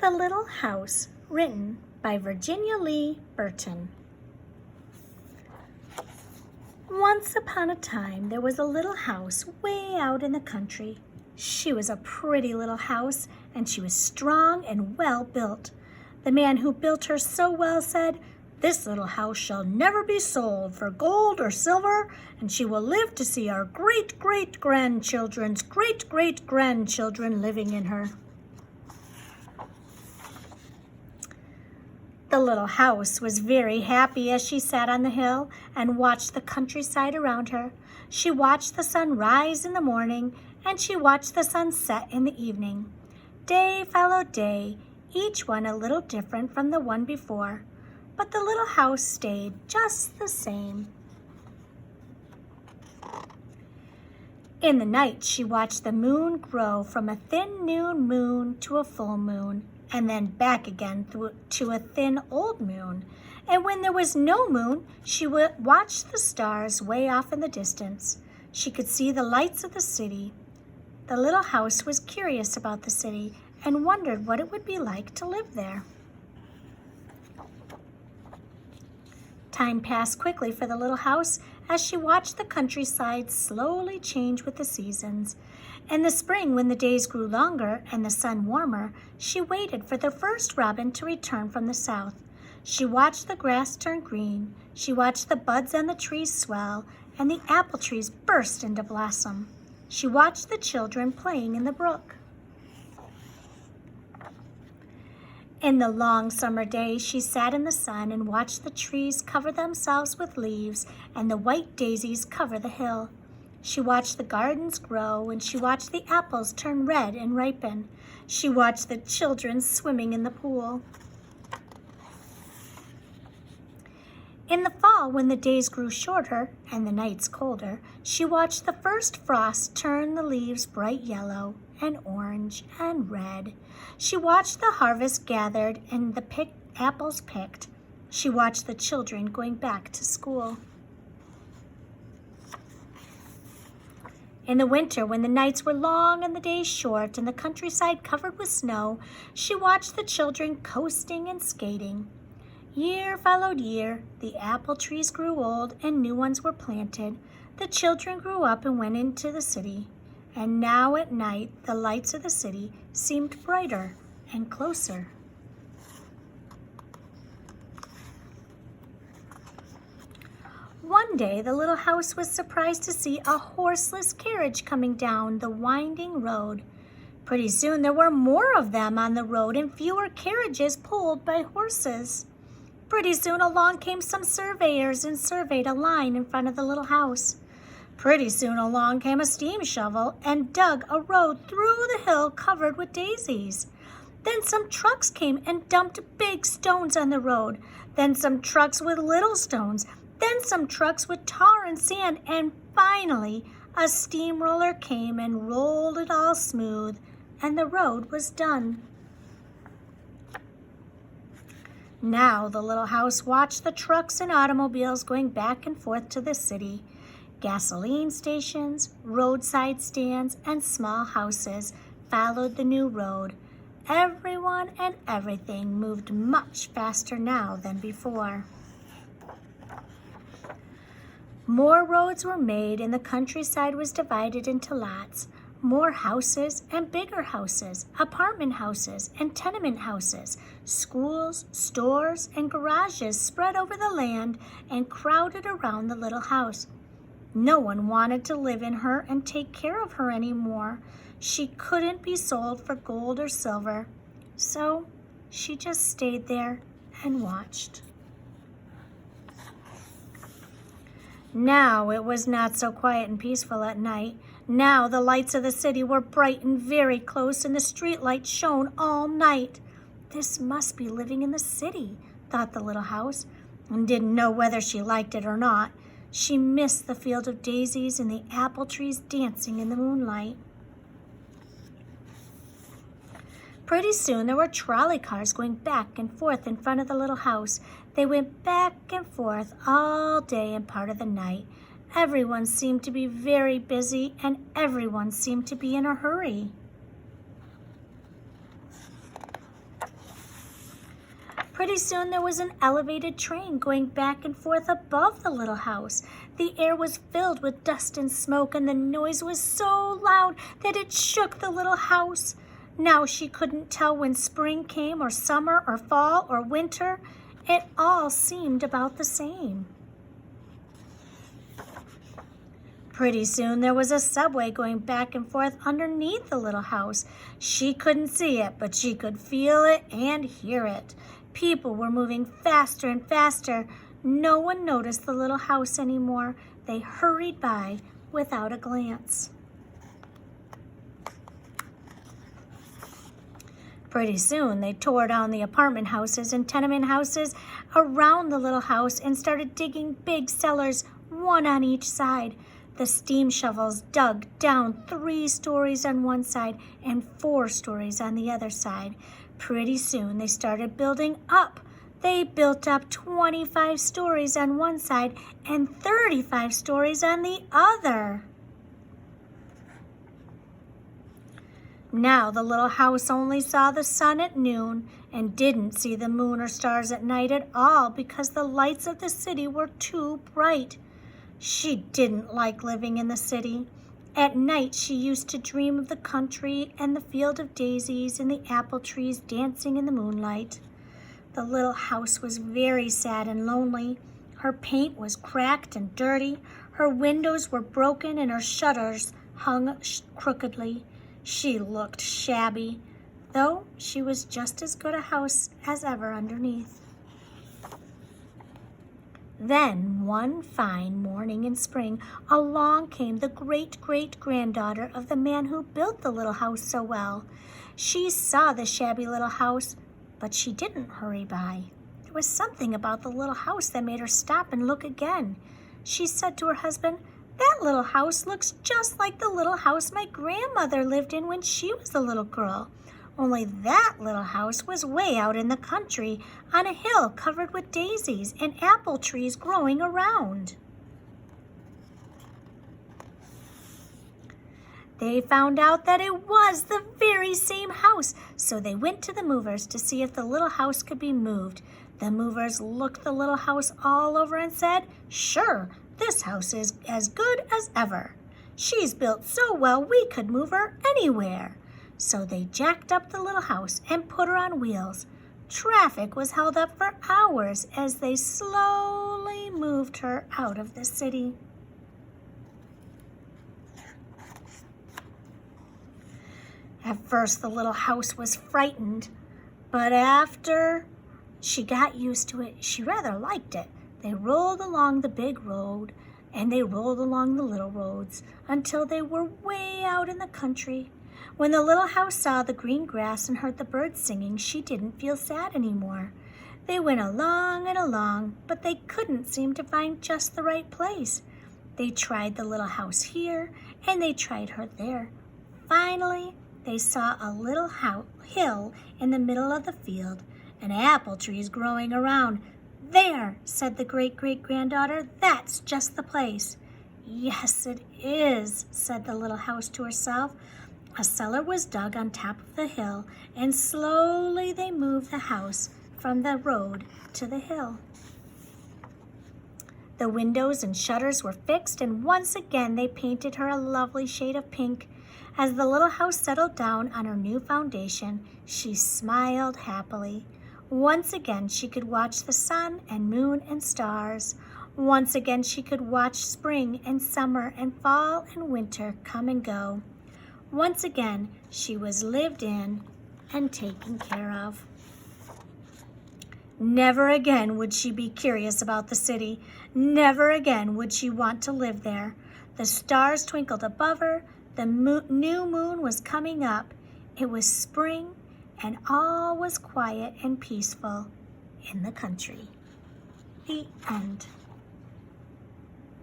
The Little House, written by Virginia Lee Burton. Once upon a time, there was a little house way out in the country. She was a pretty little house, and she was strong and well built. The man who built her so well said, "This little house shall never be sold for gold or silver, and she will live to see our great-great-grandchildren's great-great-grandchildren living in her." The little house was very happy as she sat on the hill and watched the countryside around her. She watched the sun rise in the morning, and she watched the sun set in the evening. Day followed day, each one a little different from the one before, but the little house stayed just the same. In the night, she watched the moon grow from a thin new moon to a full moon, and then back again to a thin old moon. And when there was no moon, she watched the stars way off in the distance. She could see the lights of the city. The little house was curious about the city and wondered what it would be like to live there. Time passed quickly for the little house as she watched the countryside slowly change with the seasons. In the spring, when the days grew longer and the sun warmer, she waited for the first robin to return from the south. She watched the grass turn green. She watched the buds on the trees swell and the apple trees burst into blossom. She watched the children playing in the brook. In the long summer day, she sat in the sun and watched the trees cover themselves with leaves and the white daisies cover the hill. She watched the gardens grow, and she watched the apples turn red and ripen. She watched the children swimming in the pool. In the fall, when the days grew shorter and the nights colder, she watched the first frost turn the leaves bright yellow and orange and red. She watched the harvest gathered and the apples picked. She watched the children going back to school. In the winter, when the nights were long and the days short and the countryside covered with snow, she watched the children coasting and skating. Year followed year, the apple trees grew old and new ones were planted. The children grew up and went into the city. And now at night, the lights of the city seemed brighter and closer. One day, the little house was surprised to see a horseless carriage coming down the winding road. Pretty soon, there were more of them on the road and fewer carriages pulled by horses. Pretty soon, along came some surveyors and surveyed a line in front of the little house. Pretty soon, along came a steam shovel and dug a road through the hill covered with daisies. Then some trucks came and dumped big stones on the road. Then some trucks with little stones. Then some trucks with tar and sand, and finally a steamroller came and rolled it all smooth, and the road was done. Now the little house watched the trucks and automobiles going back and forth to the city. Gasoline stations, roadside stands, and small houses followed the new road. Everyone and everything moved much faster now than before. More roads were made and the countryside was divided into lots. More houses and bigger houses, apartment houses and tenement houses, schools, stores, and garages spread over the land and crowded around the little house. No one wanted to live in her and take care of her anymore. She couldn't be sold for gold or silver. So she just stayed there and watched. Now it was not so quiet and peaceful at night. Now the lights of the city were bright and very close, and the street lights shone all night. This must be living in the city, thought the little house, and didn't know whether she liked it or not. She missed the field of daisies and the apple trees dancing in the moonlight. Pretty soon there were trolley cars going back and forth in front of the little house. They went back and forth all day and part of the night. Everyone seemed to be very busy and everyone seemed to be in a hurry. Pretty soon there was an elevated train going back and forth above the little house. The air was filled with dust and smoke, and the noise was so loud that it shook the little house. Now she couldn't tell when spring came, or summer, or fall, or winter. It all seemed about the same. Pretty soon there was a subway going back and forth underneath the little house. She couldn't see it, but she could feel it and hear it. People were moving faster and faster. No one noticed the little house anymore. They hurried by without a glance. Pretty soon they tore down the apartment houses and tenement houses around the little house and started digging big cellars, one on each side. The steam shovels dug down 3 stories on one side and 4 stories on the other side. Pretty soon they started building up. They built up 25 stories on one side and 35 stories on the other. Now the little house only saw the sun at noon and didn't see the moon or stars at night at all because the lights of the city were too bright. She didn't like living in the city. At night she used to dream of the country and the field of daisies and the apple trees dancing in the moonlight. The little house was very sad and lonely. Her paint was cracked and dirty. Her windows were broken and her shutters hung crookedly. She looked shabby, though she was just as good a house as ever underneath. Then, one fine morning in spring, along came the great-great-granddaughter of the man who built the little house so well. She saw the shabby little house, but she didn't hurry by. There was something about the little house that made her stop and look again. She said to her husband, "That little house looks just like the little house my grandmother lived in when she was a little girl. Only that little house was way out in the country, on a hill covered with daisies and apple trees growing around." They found out that it was the very same house, so they went to the movers to see if the little house could be moved. The movers looked the little house all over and said, "Sure, this house is as good as ever. She's built so well we could move her anywhere." So they jacked up the little house and put her on wheels. Traffic was held up for hours as they slowly moved her out of the city. At first, the little house was frightened, but after she got used to it, she rather liked it. They rolled along the big road, and they rolled along the little roads until they were way out in the country. When the little house saw the green grass and heard the birds singing, she didn't feel sad anymore. They went along and along, but they couldn't seem to find just the right place. They tried the little house here, and they tried her there. Finally, they saw a little hill in the middle of the field, and apple trees growing around. "There," said the great-great-granddaughter, "that's just the place." "Yes, it is," said the little house to herself. A cellar was dug on top of the hill, and slowly they moved the house from the road to the hill. The windows and shutters were fixed, and once again they painted her a lovely shade of pink. As the little house settled down on her new foundation, she smiled happily. Once again she could watch the sun and moon and stars. Once again she could watch spring and summer and fall and winter come and go. Once again she was lived in and taken care of. Never again would she be curious about the city. Never again would she want to live there. The stars twinkled above her. The new moon was coming up. It was spring, and all was quiet and peaceful in the country. The end.